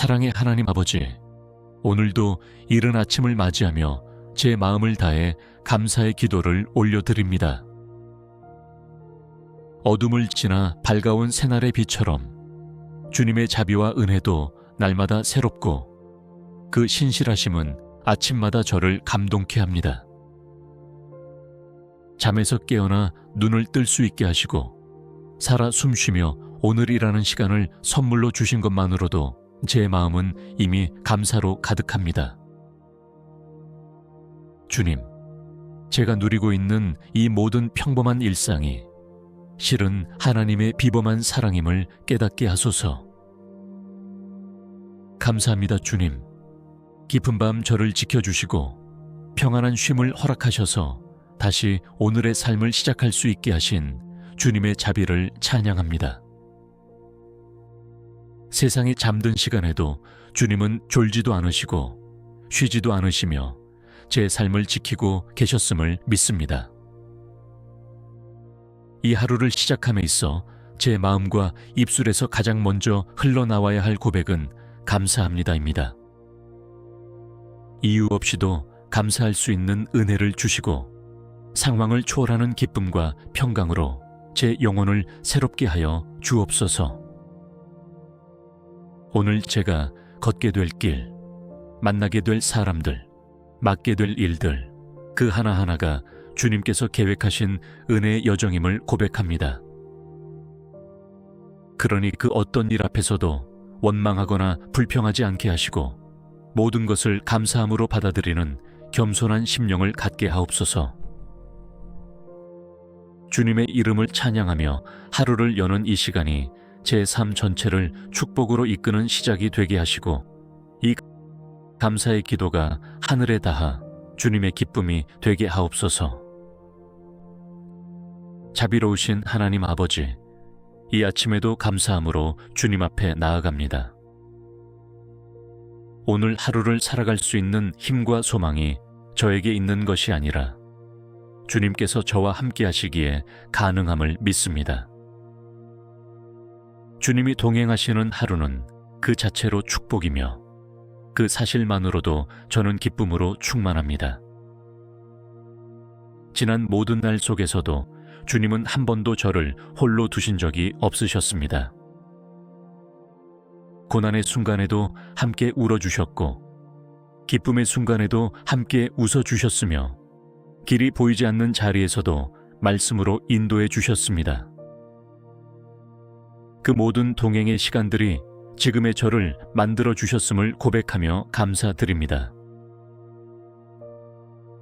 사랑의 하나님 아버지, 오늘도 이른 아침을 맞이하며 제 마음을 다해 감사의 기도를 올려드립니다. 어둠을 지나 밝아온 새날의 빛처럼 주님의 자비와 은혜도 날마다 새롭고 그 신실하심은 아침마다 저를 감동케 합니다. 잠에서 깨어나 눈을 뜰 수 있게 하시고 살아 숨쉬며 오늘이라는 시간을 선물로 주신 것만으로도 제 마음은 이미 감사로 가득합니다. 주님, 제가 누리고 있는 이 모든 평범한 일상이 실은 하나님의 비범한 사랑임을 깨닫게 하소서. 감사합니다, 주님. 깊은 밤 저를 지켜주시고 평안한 쉼을 허락하셔서 다시 오늘의 삶을 시작할 수 있게 하신 주님의 자비를 찬양합니다. 세상이 잠든 시간에도 주님은 졸지도 않으시고 쉬지도 않으시며 제 삶을 지키고 계셨음을 믿습니다. 이 하루를 시작함에 있어 제 마음과 입술에서 가장 먼저 흘러나와야 할 고백은 감사합니다입니다. 이유 없이도 감사할 수 있는 은혜를 주시고 상황을 초월하는 기쁨과 평강으로 제 영혼을 새롭게 하여 주옵소서. 오늘 제가 걷게 될 길, 만나게 될 사람들, 맡게 될 일들, 그 하나하나가 주님께서 계획하신 은혜의 여정임을 고백합니다. 그러니 그 어떤 일 앞에서도 원망하거나 불평하지 않게 하시고 모든 것을 감사함으로 받아들이는 겸손한 심령을 갖게 하옵소서. 주님의 이름을 찬양하며 하루를 여는 이 시간이 제 삶 전체를 축복으로 이끄는 시작이 되게 하시고 이 감사의 기도가 하늘에 닿아 주님의 기쁨이 되게 하옵소서. 자비로우신 하나님 아버지, 이 아침에도 감사함으로 주님 앞에 나아갑니다. 오늘 하루를 살아갈 수 있는 힘과 소망이 저에게 있는 것이 아니라 주님께서 저와 함께 하시기에 가능함을 믿습니다. 주님이 동행하시는 하루는 그 자체로 축복이며 그 사실만으로도 저는 기쁨으로 충만합니다. 지난 모든 날 속에서도 주님은 한 번도 저를 홀로 두신 적이 없으셨습니다. 고난의 순간에도 함께 울어주셨고 기쁨의 순간에도 함께 웃어주셨으며 길이 보이지 않는 자리에서도 말씀으로 인도해 주셨습니다. 그 모든 동행의 시간들이 지금의 저를 만들어 주셨음을 고백하며 감사드립니다.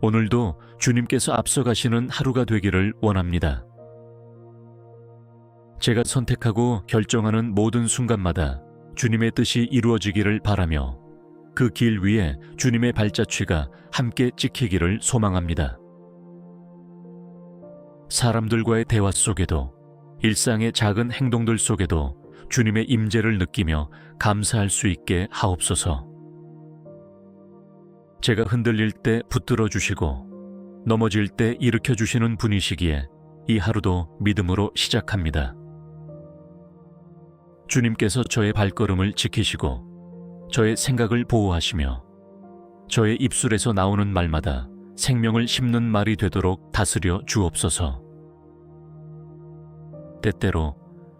오늘도 주님께서 앞서가시는 하루가 되기를 원합니다. 제가 선택하고 결정하는 모든 순간마다 주님의 뜻이 이루어지기를 바라며 그 길 위에 주님의 발자취가 함께 찍히기를 소망합니다. 사람들과의 대화 속에도 일상의 작은 행동들 속에도 주님의 임재를 느끼며 감사할 수 있게 하옵소서. 제가 흔들릴 때 붙들어 주시고 넘어질 때 일으켜 주시는 분이시기에 이 하루도 믿음으로 시작합니다. 주님께서 저의 발걸음을 지키시고 저의 생각을 보호하시며 저의 입술에서 나오는 말마다 생명을 심는 말이 되도록 다스려 주옵소서. 때때로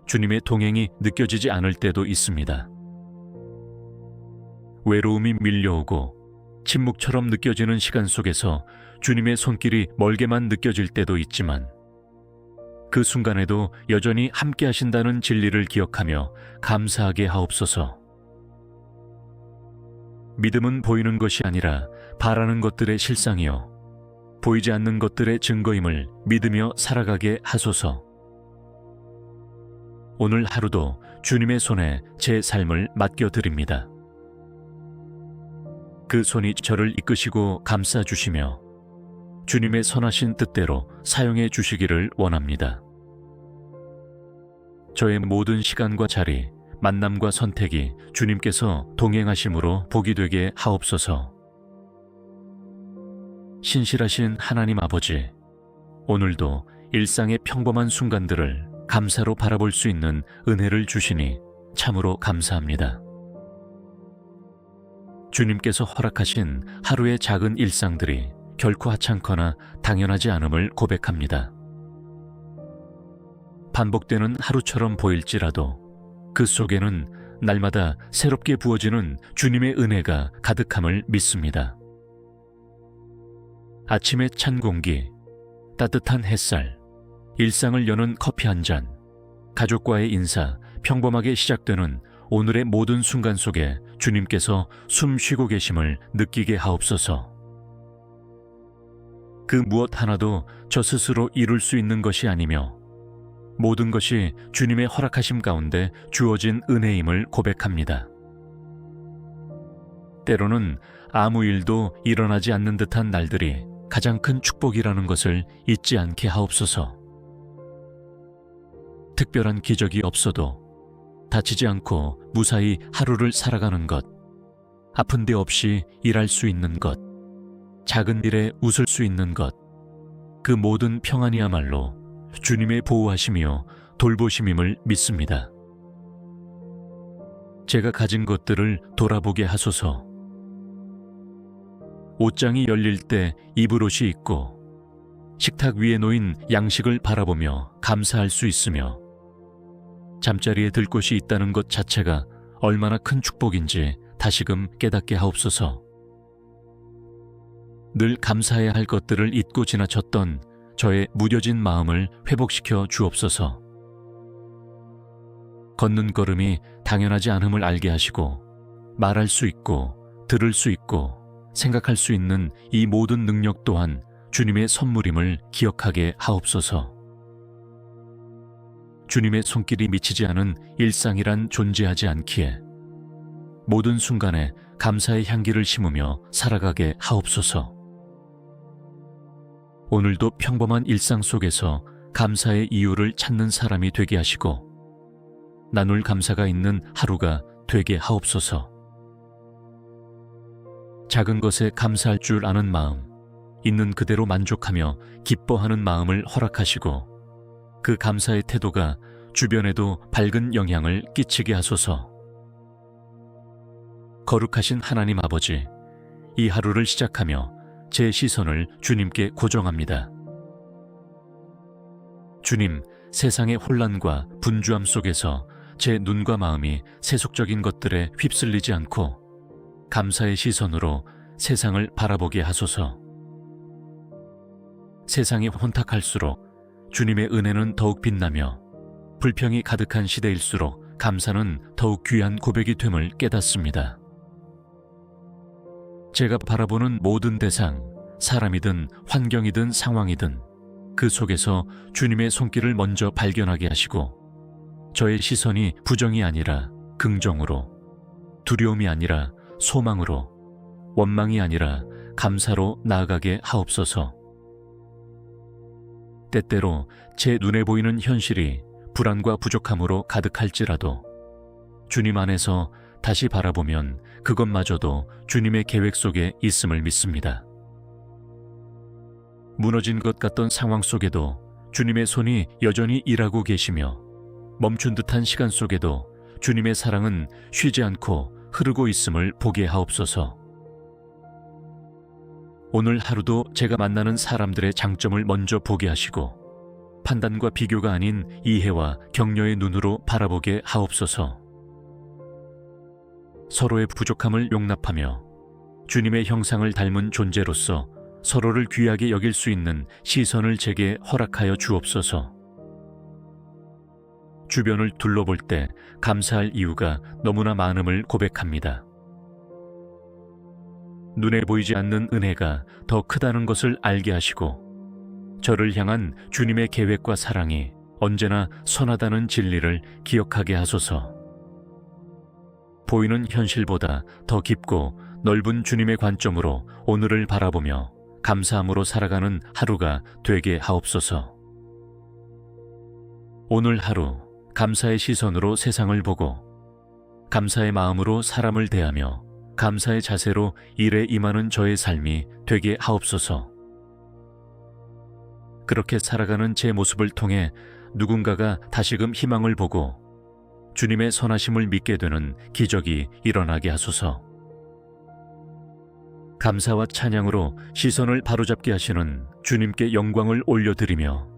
주님의 동행이 느껴지지 않을 때도 있습니다. 외로움이 밀려오고 침묵처럼 느껴지는 시간 속에서 주님의 손길이 멀게만 느껴질 때도 있지만 그 순간에도 여전히 함께 하신다는 진리를 기억하며 감사하게 하옵소서. 믿음은 보이는 것이 아니라 바라는 것들의 실상이요 보이지 않는 것들의 증거임을 믿으며 살아가게 하소서. 오늘 하루도 주님의 손에 제 삶을 맡겨드립니다. 그 손이 저를 이끄시고 감싸주시며 주님의 선하신 뜻대로 사용해 주시기를 원합니다. 저의 모든 시간과 자리, 만남과 선택이 주님께서 동행하심으로 복이 되게 하옵소서. 신실하신 하나님 아버지, 오늘도 일상의 평범한 순간들을 감사로 바라볼 수 있는 은혜를 주시니 참으로 감사합니다. 주님께서 허락하신 하루의 작은 일상들이 결코 하찮거나 당연하지 않음을 고백합니다. 반복되는 하루처럼 보일지라도 그 속에는 날마다 새롭게 부어지는 주님의 은혜가 가득함을 믿습니다. 아침의 찬 공기, 따뜻한 햇살, 일상을 여는 커피 한 잔, 가족과의 인사, 평범하게 시작되는 오늘의 모든 순간 속에 주님께서 숨 쉬고 계심을 느끼게 하옵소서. 그 무엇 하나도 저 스스로 이룰 수 있는 것이 아니며 모든 것이 주님의 허락하심 가운데 주어진 은혜임을 고백합니다. 때로는 아무 일도 일어나지 않는 듯한 날들이 가장 큰 축복이라는 것을 잊지 않게 하옵소서. 특별한 기적이 없어도 다치지 않고 무사히 하루를 살아가는 것, 아픈 데 없이 일할 수 있는 것, 작은 일에 웃을 수 있는 것, 그 모든 평안이야말로 주님의 보호하심이요 돌보심임을 믿습니다. 제가 가진 것들을 돌아보게 하소서. 옷장이 열릴 때 입을 옷이 있고 식탁 위에 놓인 양식을 바라보며 감사할 수 있으며 잠자리에 들 곳이 있다는 것 자체가 얼마나 큰 축복인지 다시금 깨닫게 하옵소서. 늘 감사해야 할 것들을 잊고 지나쳤던 저의 무뎌진 마음을 회복시켜 주옵소서. 걷는 걸음이 당연하지 않음을 알게 하시고 말할 수 있고 들을 수 있고 생각할 수 있는 이 모든 능력 또한 주님의 선물임을 기억하게 하옵소서. 주님의 손길이 미치지 않은 일상이란 존재하지 않기에 모든 순간에 감사의 향기를 심으며 살아가게 하옵소서. 오늘도 평범한 일상 속에서 감사의 이유를 찾는 사람이 되게 하시고 나눌 감사가 있는 하루가 되게 하옵소서. 작은 것에 감사할 줄 아는 마음, 있는 그대로 만족하며 기뻐하는 마음을 허락하시고 그 감사의 태도가 주변에도 밝은 영향을 끼치게 하소서. 거룩하신 하나님 아버지, 이 하루를 시작하며 제 시선을 주님께 고정합니다. 주님, 세상의 혼란과 분주함 속에서 제 눈과 마음이 세속적인 것들에 휩쓸리지 않고 감사의 시선으로 세상을 바라보게 하소서. 세상이 혼탁할수록 주님의 은혜는 더욱 빛나며 불평이 가득한 시대일수록 감사는 더욱 귀한 고백이 됨을 깨닫습니다. 제가 바라보는 모든 대상, 사람이든 환경이든 상황이든 그 속에서 주님의 손길을 먼저 발견하게 하시고 저의 시선이 부정이 아니라 긍정으로, 두려움이 아니라 소망으로, 원망이 아니라 감사로 나아가게 하옵소서. 때때로 제 눈에 보이는 현실이 불안과 부족함으로 가득할지라도 주님 안에서 다시 바라보면 그것마저도 주님의 계획 속에 있음을 믿습니다. 무너진 것 같던 상황 속에도 주님의 손이 여전히 일하고 계시며 멈춘 듯한 시간 속에도 주님의 사랑은 쉬지 않고 흐르고 있음을 보게 하옵소서. 오늘 하루도 제가 만나는 사람들의 장점을 먼저 보게 하시고 판단과 비교가 아닌 이해와 격려의 눈으로 바라보게 하옵소서. 서로의 부족함을 용납하며 주님의 형상을 닮은 존재로서 서로를 귀하게 여길 수 있는 시선을 제게 허락하여 주옵소서. 주변을 둘러볼 때 감사할 이유가 너무나 많음을 고백합니다. 눈에 보이지 않는 은혜가 더 크다는 것을 알게 하시고 저를 향한 주님의 계획과 사랑이 언제나 선하다는 진리를 기억하게 하소서. 보이는 현실보다 더 깊고 넓은 주님의 관점으로 오늘을 바라보며 감사함으로 살아가는 하루가 되게 하옵소서. 오늘 하루 감사의 시선으로 세상을 보고 감사의 마음으로 사람을 대하며 감사의 자세로 일에 임하는 저의 삶이 되게 하옵소서. 그렇게 살아가는 제 모습을 통해 누군가가 다시금 희망을 보고 주님의 선하심을 믿게 되는 기적이 일어나게 하소서. 감사와 찬양으로 시선을 바로잡게 하시는 주님께 영광을 올려드리며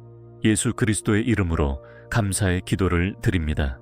예수 그리스도의 이름으로 감사의 기도를 드립니다.